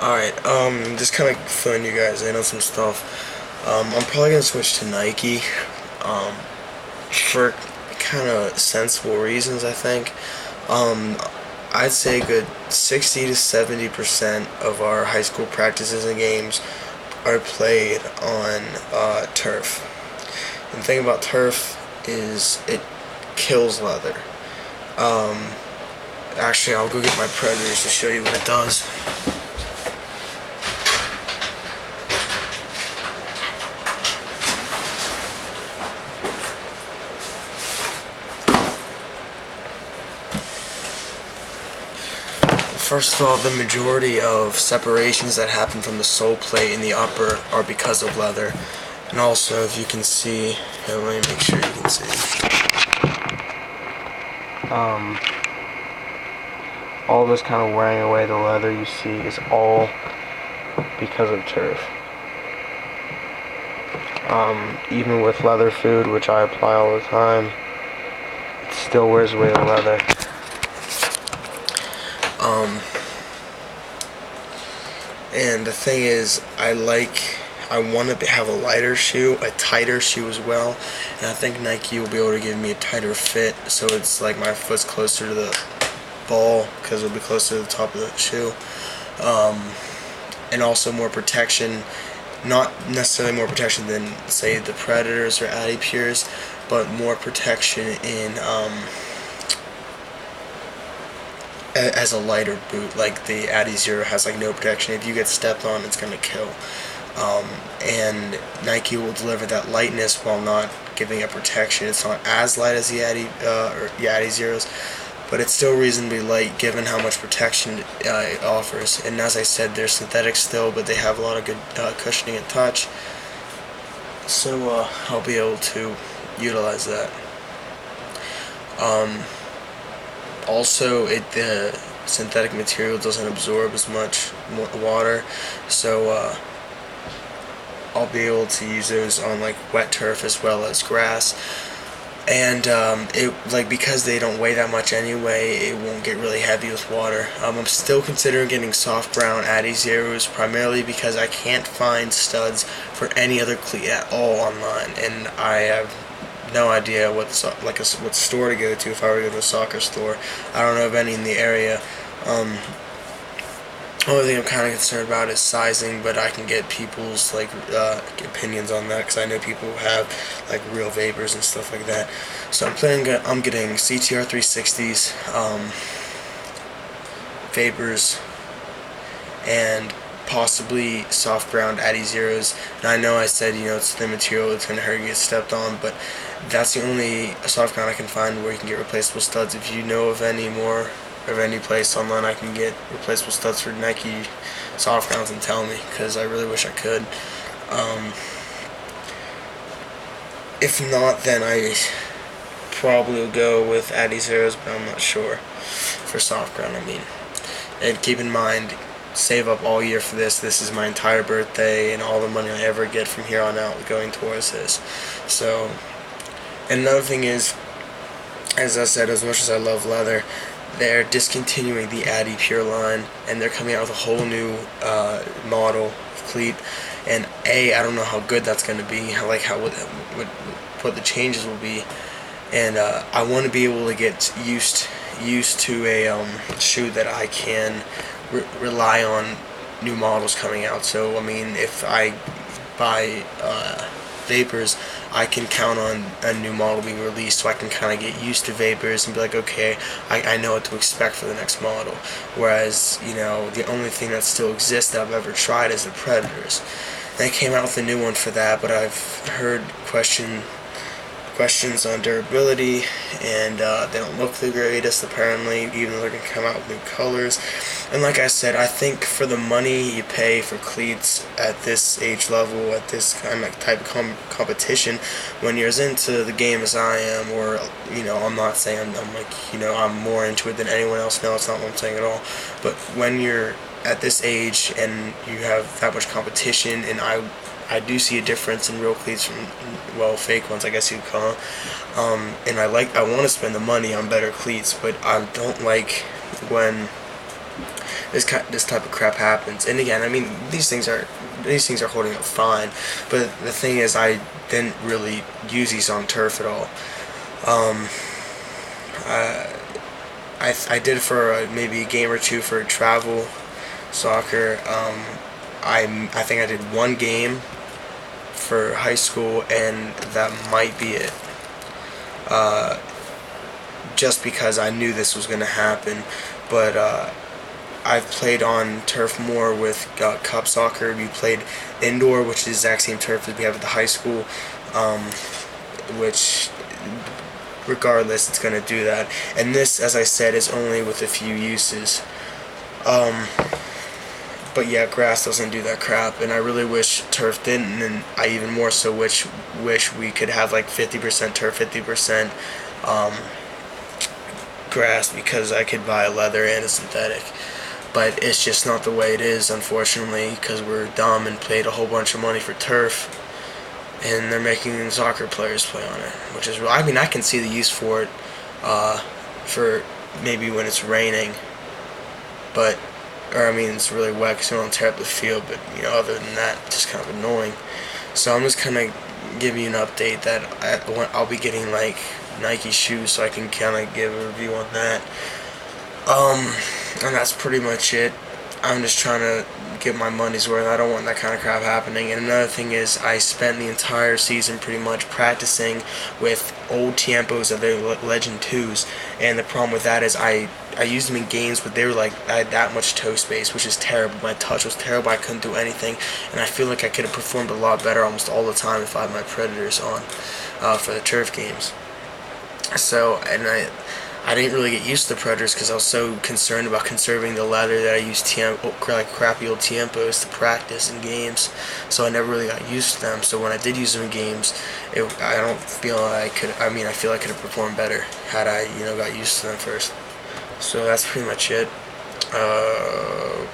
Alright, just kind of filling you guys in on some stuff. I'm probably gonna switch to Nike, um, for kind of sensible reasons, I think. Um, I'd say a good 60 to 70% of our high school practices and games are played on turf. And the thing about turf is it kills leather. Um, Actually, I'll go get my Predators to show you what it does. First of all, the majority of separations that happen from the sole plate in the upper are because of leather. And also, if you can see, here, let me make sure you can see. All this kind of wearing away the leather you see is all because of turf. Even with leather food, which I apply all the time, it still wears away the leather. And the thing is, I want to have a lighter shoe, a tighter shoe as well, and I think Nike will be able to give me a tighter fit, so it's like my foot's closer to the ball, because it'll be closer to the top of the shoe, and also more protection, not necessarily more protection than, say, the Predators or Adipures, but more protection in, as a lighter boot. Like the Adi Zero has like no protection. If you get stepped on, it's gonna kill. And Nike will deliver that lightness while not giving up protection. It's not as light as the Adi Zeros, but it's still reasonably light given how much protection it offers. And as I said, they're synthetic still, but they have a lot of good cushioning and touch. So I'll be able to utilize that. Also, the synthetic material doesn't absorb as much water, so I'll be able to use those on like wet turf as well as grass. And because they don't weigh that much anyway, it won't get really heavy with water. I'm still considering getting soft brown Adi Zeros, primarily because I can't find studs for any other cleat at all online, and I have no idea what store to go to if I were to go to a soccer store. I don't know of any in the area. Only thing I'm kind of concerned about is sizing, but I can get people's opinions on that, because I know people who have like real vapors and stuff like that. So I'm getting CTR 360s, vapors, and possibly soft ground Adi Zeros. And I know I said, it's the material that's going to hurt you get stepped on, but that's the only soft ground I can find where you can get replaceable studs. If you know of any more, of any place online I can get replaceable studs for Nike soft grounds, and tell me, because I really wish I could. If not, then I probably will go with Adi Zeros, but I'm not sure for soft ground, I mean. And keep in mind, save up all year for this. This is my entire birthday, and all the money I ever get from here on out going towards this. So, and another thing is, as I said, as much as I love leather, they're discontinuing the Adi Pure line, and they're coming out with a whole new model of cleat. And I don't know how good that's going to be, like what the changes will be. And I want to be able to get used to a shoe that I can rely on new models coming out. So I mean, if I buy vapors, I can count on a new model being released, so I can kind of get used to vapors and be like, okay, I know what to expect for the next model. Whereas, the only thing that still exists that I've ever tried is the Predators. They came out with a new one for that, but I've heard questions on durability, and they don't look the greatest apparently, even though they're going to come out with new colors. And like I said, I think for the money you pay for cleats at this age level, at this kind of type of competition, when you're as into the game as I am, or I'm not saying I'm more into it than anyone else. No, it's not what I'm saying at all. But when you're at this age and you have that much competition, and I do see a difference in real cleats from, fake ones, I guess you'd call them. And I want to spend the money on better cleats, but I don't like when this type of crap happens. And again, I mean, these things are holding up fine, but the thing is, I didn't really use these on turf at all. Um, I did for maybe a game or two for travel soccer. I think I did one game for high school, and that might be it. Uh, just because I knew this was going to happen, but I've played on turf more with cup soccer. We played indoor, which is the exact same turf as we have at the high school, um, which regardless, it's going to do that. And this, as I said, is only with a few uses. Um, but yeah, grass doesn't do that crap, and I really wish turf didn't, and I even more so wish we could have like 50% turf, 50% grass, because I could buy a leather and a synthetic. But it's just not the way it is, unfortunately, because we're dumb and paid a whole bunch of money for turf, and they're making soccer players play on it, which is, I mean, I can see the use for it, for maybe when it's raining, but, or I mean, it's really wet because you don't tear up the field, but, you know, other than that, it's just kind of annoying. So I'm just kind of giving you an update that I'll be getting, like, Nike shoes, so I can kind of give a review on that. And that's pretty much it. I'm just trying to get my money's worth. I don't want that kind of crap happening. And another thing is, I spent the entire season pretty much practicing with old Tiempos of their Legend 2s, and the problem with that is I used them in games, but they were like, I had that much toe space, which is terrible. My touch was terrible. I couldn't do anything, and I feel like I could have performed a lot better almost all the time if I had my Predators on for the turf games. So, and I didn't really get used to the Predators because I was so concerned about conserving the leather that I used like crappy old Tiempos to practice in games. So I never really got used to them. So when I did use them in games, I don't feel I could. I mean, I feel I could have performed better had I, got used to them first. So that's pretty much it.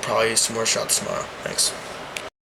Probably some more shots tomorrow. Thanks.